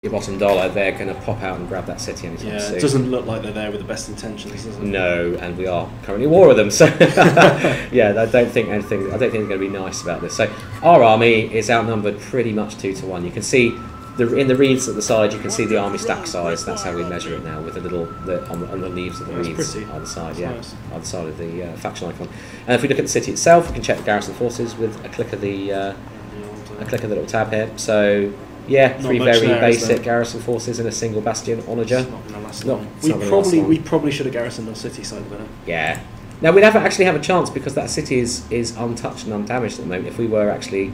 your bottom dollar, they're going to pop out and grab that city anytime soon. It doesn't look like they're there with the best intentions, does it? No, and we are currently at war with them, so yeah, I don't think it's going to be nice about this. So our army is outnumbered pretty much 2-1. You can see in the reeds at the side, you can see the army stack size. That's how we measure it now, with the little on the leaves of the reeds on the side, nice. On the side of the faction icon. And if we look at the city itself, we can check the garrison forces with a click of the little tab here. So yeah, three very basic garrison forces in a single bastion onager. It's not going to last long. We probably should have garrisoned our city side of it. Yeah. Now we'd actually have a chance, because that city is untouched and undamaged at the moment if we were actually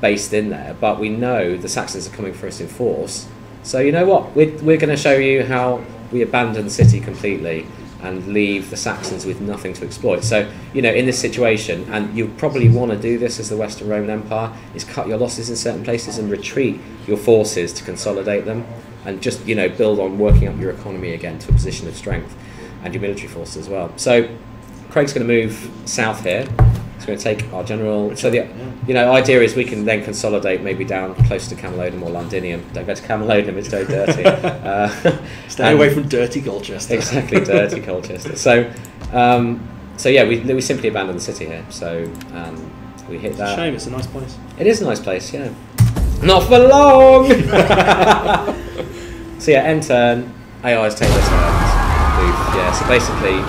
based in there. But we know the Saxons are coming for us in force. So you know what? We're going to show you how we abandon the city completely and leave the Saxons with nothing to exploit. So, you know, in this situation, and you probably want to do this as the Western Roman Empire, is cut your losses in certain places and retreat your forces to consolidate them, and just, you know, build on working up your economy again to a position of strength, and your military forces as well. So Craig's going to move south here. He's going to take our general. So the idea is we can then consolidate maybe down close to Camalodunum or Londinium. Don't go to Camalodunum; it's very dirty. Stay away from dirty Colchester. Exactly, dirty Colchester. So yeah, we simply abandon the city here. So we hit that. It's a shame. It's a nice place. It is a nice place. Yeah, not for long. So yeah, end turn. AI's take their turns. Yeah. So basically,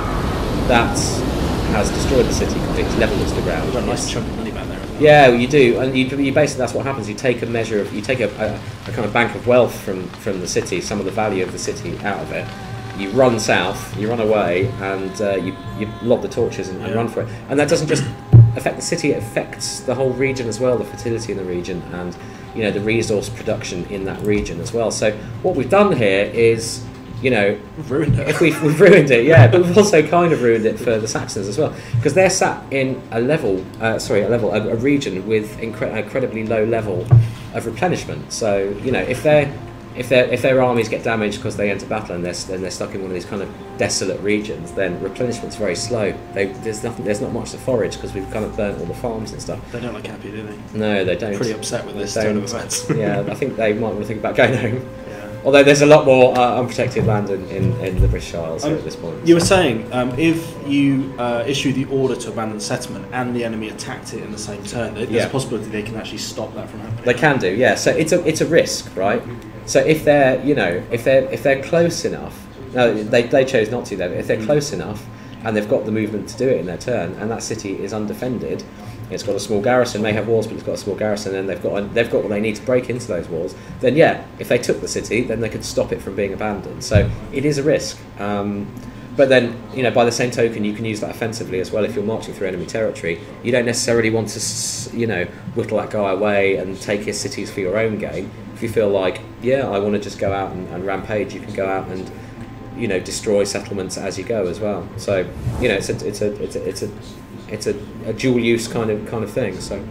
that's has destroyed the city completely, it's leveled it to the ground. You've got a nice chunk of money back there, isn't it? Yeah, well, you do, and you basically, that's what happens. You take a measure of, you take a kind of bank of wealth from the city, some of the value of the city out of it. You run south, you run away, and you lob the torches and run for it. And that doesn't just affect the city; it affects the whole region as well, the fertility in the region, and you know, the resource production in that region as well. So what we've done here is, you know, we've ruined it. If we've ruined it, yeah, but we've also kind of ruined it for the Saxons as well, because they're sat in a region with incredibly low level of replenishment. So you know, if their armies get damaged because they enter battle and they're stuck in one of these kind of desolate regions, then replenishment's very slow. There's not much to forage because we've kind of burnt all the farms and stuff. They don't like happy, do they? No, they don't. Pretty upset with this turn of events. Yeah, I think they might want to think about going home. Although there's a lot more unprotected land in the British Isles at this point. You were saying, if you issue the order to abandon the settlement and the enemy attacked it in the same turn, there's a possibility they can actually stop that from happening. They can do, yeah. So it's a risk, right? So if they're close enough, no, they chose not to though. If they're close enough and they've got the movement to do it in their turn, and that city is undefended, it's got a small garrison, may have walls, but it's got a small garrison, and they've got what they need to break into those walls, then yeah, if they took the city, then they could stop it from being abandoned. So it is a risk. But then, you know, by the same token, you can use that offensively as well if you're marching through enemy territory. You don't necessarily want to, you know, whittle that guy away and take his cities for your own gain. If you feel like, yeah, I want to just go out and rampage, you can go out and, you know, destroy settlements as you go as well. So, you know, it's a dual use kind of thing. So,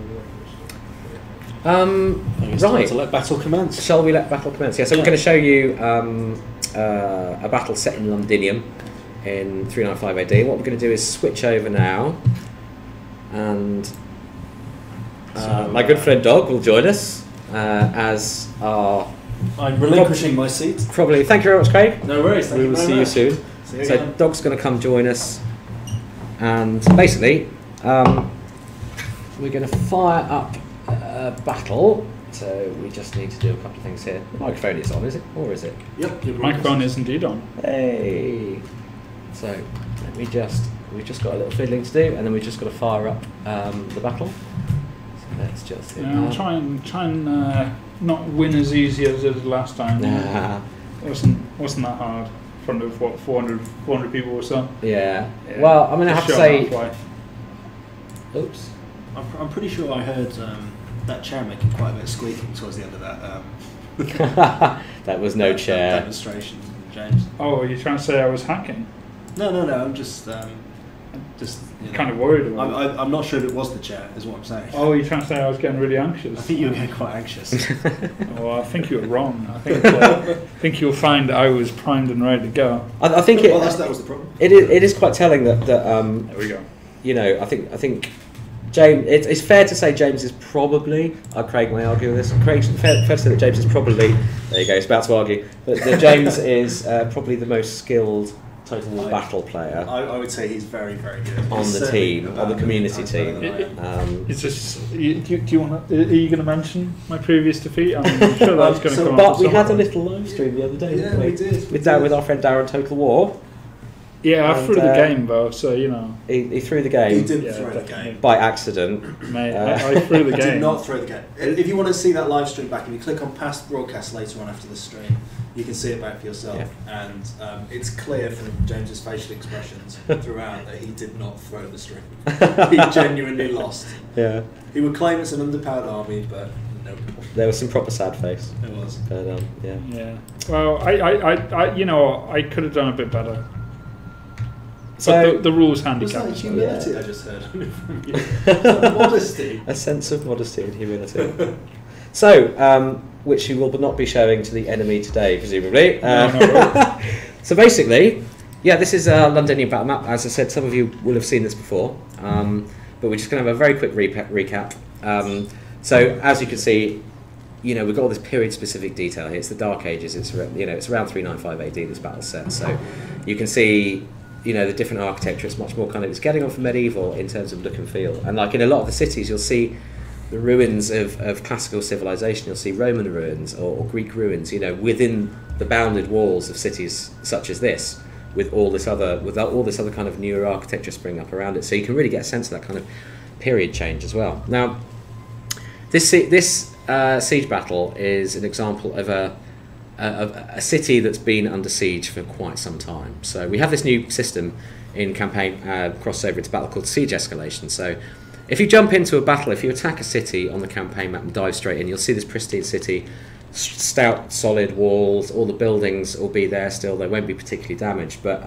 right. To let battle commence. Shall we let battle commence? Yeah. So we're going to show you a battle set in Londinium in 395 AD. What we're going to do is switch over now, and my good friend Dog will join us as our. I'm relinquishing my seat. Probably. Thank you very much, Craig. No worries. We will see you soon. So Dog's going to come join us. And basically, we're going to fire up a battle. So we just need to do a couple of things here. The microphone is on, is it? Or is it? Yep, the microphone is indeed on. Hey! So we've just got a little fiddling to do, and then we've just got to fire up the battle. So let's just hit I'll try and not win as easy as it did last time. Nah. Wasn't that hard? In front of what, 400 people or so? Yeah. Well, I mean, I have to say. Oops. I'm pretty sure I heard that chair making quite a bit of squeaking towards the end of that. That was no chair. Demonstration, James. Oh, are you trying to say I was hacking? No. I'm just you know, kind of worried about I'm not sure if it was the chair, is what I'm saying. Oh, you're trying to say I was getting really anxious? I think you were getting quite anxious. Well, I think you're wrong. I think you'll find I was primed and ready to go. I think that was the problem. It is quite telling that there we go. You know, I think James, it's fair to say James is probably. Craig may argue with this. Craig's fair to say that James is probably. There you go. He's about to argue, but James is probably the most skilled Total War battle player. I would say he's very, very good on the team, on the community team. It's just. Do you want? Are you going to mention my previous defeat? I'm sure that's going to come. But we had a little live stream the other day. Yeah, we did. With our friend Darren Total War. Yeah, I threw the game though, so you know. He threw the game. He didn't throw the game. By accident. Mate, I threw the game. I did not throw the game. If you want to see that live stream back, if you click on past broadcasts later on after the stream, you can see it back for yourself. Yeah. And it's clear from James's facial expressions throughout that he did not throw the string. He genuinely lost. Yeah. He would claim it's an underpowered army, but no. There was some proper sad face. There was. But yeah. Yeah. Well, I you know, I could have done a bit better. So but the rules handicap. Was that humility I just heard from you? Modesty. A sense of modesty and humility. So, which you will not be showing to the enemy today, presumably. No. So basically, yeah, this is a Londonian battle map. As I said, some of you will have seen this before, but we're just going to have a very quick recap. So, as you can see, you know, we've got all this period-specific detail here. It's the Dark Ages. It's it's around 395 AD. This battle set. So, you can see, you know, the different architecture. It's much more kind of, it's getting on for medieval in terms of look and feel. And like in a lot of the cities, you'll see the ruins of classical civilization. You'll see Roman ruins or Greek ruins, you know, within the bounded walls of cities such as this, with all this other kind of newer architecture springing up around it. So you can really get a sense of that kind of period change as well. Now, this siege battle is an example of a city that's been under siege for quite some time. So we have this new system in campaign crossover into battle called siege escalation. So if you jump into a battle, if you attack a city on the campaign map and dive straight in, you'll see this pristine city, stout solid walls, all the buildings will be there still, they won't be particularly damaged. But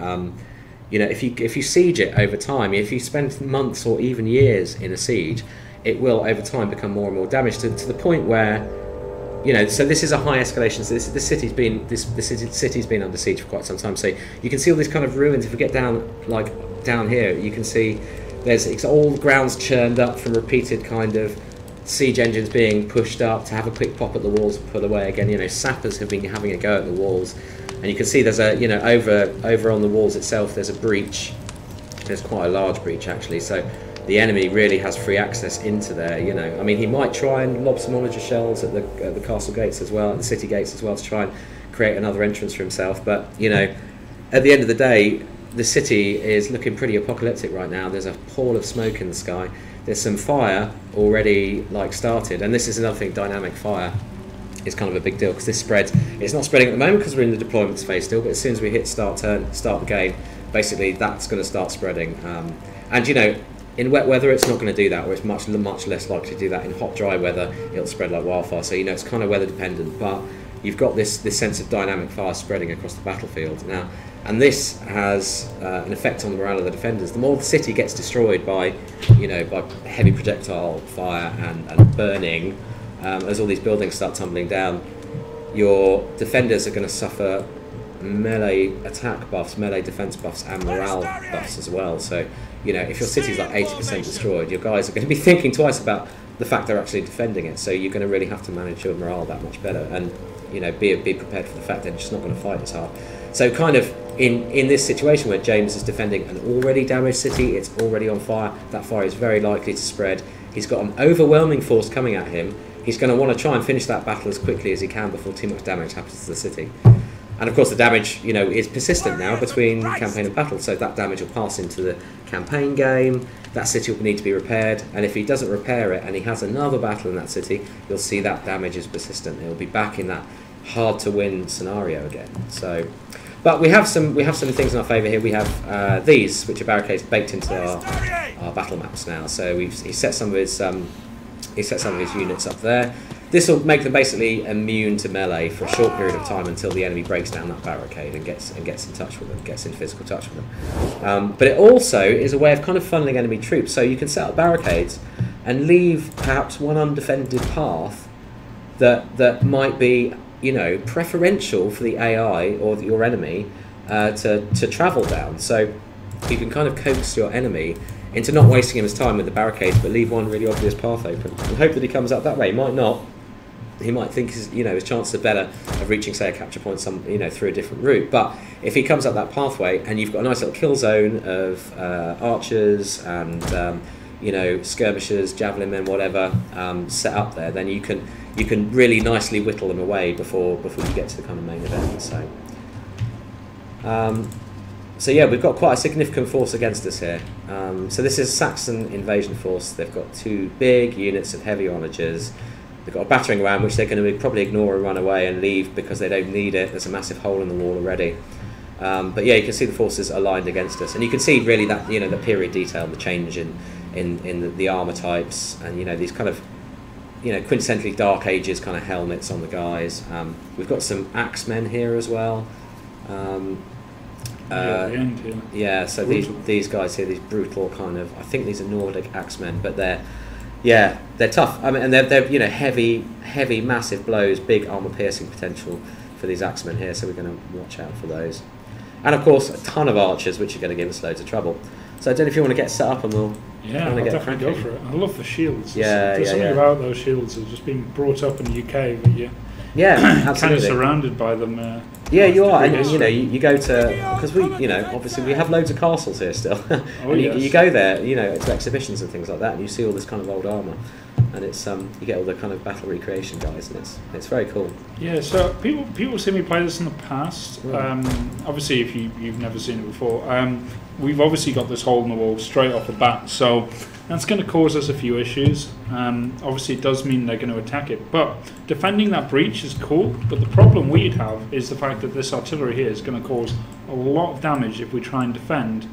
you know, if you siege it over time, if you spend months or even years in a siege, it will over time become more and more damaged to the point where, you know, so this is a high escalation. So this city's been under siege for quite some time. So you can see all these kind of ruins. If we get down here, you can see it's all the ground's churned up from repeated kind of siege engines being pushed up to have a quick pop at the walls and put away again. You know, sappers have been having a go at the walls, and you can see there's a, you know, over on the walls itself there's a breach. There's quite a large breach actually. So the enemy really has free access into there. You know, I mean, he might try and lob some onager shells at the castle gates as well, at the city gates as well, to try and create another entrance for himself. But you know, at the end of the day, the city is looking pretty apocalyptic right now. There's a pall of smoke in the sky. There's some fire already started, and this is another thing. Dynamic fire is kind of a big deal because this spreads. It's not spreading at the moment because we're in the deployment phase still, but as soon as we hit start the game, basically that's going to start spreading. And you know, in wet weather it's not going to do that, or it's much less likely to do that. In hot, dry weather it'll spread like wildfire. So you know, it's kind of weather dependent, but you've got this sense of dynamic fire spreading across the battlefield now. And this has an effect on the morale of the defenders. The more the city gets destroyed by heavy projectile fire and burning, as all these buildings start tumbling down, your defenders are going to suffer melee attack buffs, melee defense buffs, and morale buffs as well. So, you know, if your city's like 80% destroyed, your guys are going to be thinking twice about the fact they're actually defending it. So you're going to really have to manage your morale that much better, and you know, be prepared for the fact that they're just not going to fight as hard. So kind of in this situation where James is defending an already damaged city, it's already on fire, that fire is very likely to spread. He's got an overwhelming force coming at him. He's going to want to try and finish that battle as quickly as he can before too much damage happens to the city. And of course the damage, you know, is persistent now between campaign and battle, so that damage will pass into the campaign game. That city will need to be repaired, and if he doesn't repair it and he has another battle in that city, you'll see that damage is persistent. He'll be back in that hard to win scenario again. So, but we have some things in our favour here. We have these, which are barricades baked into our battle maps now. So he set some of his units up there. This will make them basically immune to melee for a short period of time until the enemy breaks down that barricade and gets in touch with them, gets in physical touch with them. But it also is a way of kind of funneling enemy troops. So you can set up barricades and leave perhaps one undefended path that might be, you know, preferential for the AI or your enemy to travel down. So you can kind of coax your enemy into not wasting him his time with the barricades, but leave one really obvious path open, and hope that he comes up that way. He might not. He might think his chances are better of reaching, say, a capture point through a different route. But if he comes up that pathway and you've got a nice little kill zone of archers and skirmishers, javelin men, whatever, set up there, then you can really nicely whittle them away before you get to the kind of main event. So yeah, we've got quite a significant force against us here. So this is Saxon invasion force. They've got 2 big units of heavy onagers. They've got a battering ram, which they're going to probably ignore and run away and leave because they don't need it. There's a massive hole in the wall already. But yeah, you can see the forces aligned against us, and you can see really that the period detail, the change in the armor types, and these kind of quintessentially Dark Ages kind of helmets on the guys. We've got some axemen here as well. Yeah, so these guys here, these brutal kind of, I think these are Nordic axemen, but they're tough. I mean, and they're heavy, massive blows, big armor piercing potential for these axemen here. So we're going to watch out for those, and of course a ton of archers, which are going to give us loads of trouble. So I don't know if you want to get set up, and we'll I'll definitely go for it. I love the shields. There's something about those shields of just being brought up in the UK, but absolutely kind of surrounded by them. You are, and you go to, because we obviously we have loads of castles here still. You go there, to exhibitions and things like that, and you see all this kind of old armour, and it's you get all the kind of battle recreation guys, and it's very cool. Yeah, so people see me play this in the past. Obviously, if you've never seen it before, we've obviously got this hole in the wall straight off the bat, so that's going to cause us a few issues. Obviously, it does mean they're going to attack it, but defending that breach is cool. But the problem we'd have is the fact that this artillery here is going to cause a lot of damage if we try and defend.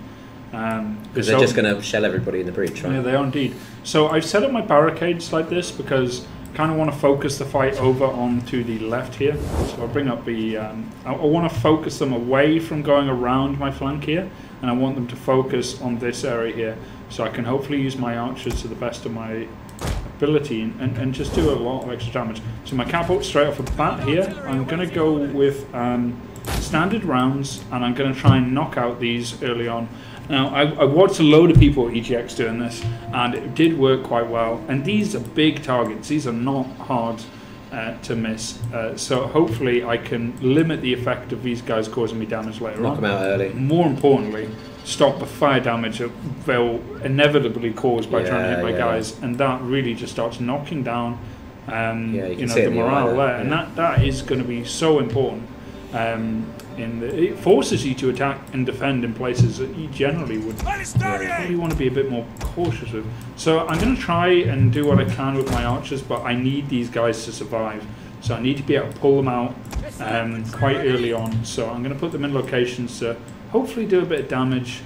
Because they're just going to shell everybody in the breach, right? Yeah, they are indeed. So I've set up my barricades like this because I kind of want to focus the fight over onto the left here. So I'll bring up the... I want to focus them away from going around my flank here, and I want them to focus on this area here. So I can hopefully use my archers to the best of my ability and just do a lot of extra damage. So my catapult straight off the bat here, I'm going to go with standard rounds, and I'm going to try and knock out these early on. Now, I watched a load of people at EGX doing this, and it did work quite well. And these are big targets. These are not hard to miss. So hopefully I can limit the effect of these guys causing me damage later on. Knock them out early. More importantly, stop the fire damage that they'll inevitably cause by trying to hit my guys. And that really just starts knocking down the morale there. And that is going to be so important. It forces you to attack and defend in places that you generally would probably want to be a bit more cautious with. So I'm going to try and do what I can with my archers, but I need these guys to survive. So I need to be able to pull them out quite early on. So I'm going to put them in locations to hopefully do a bit of damage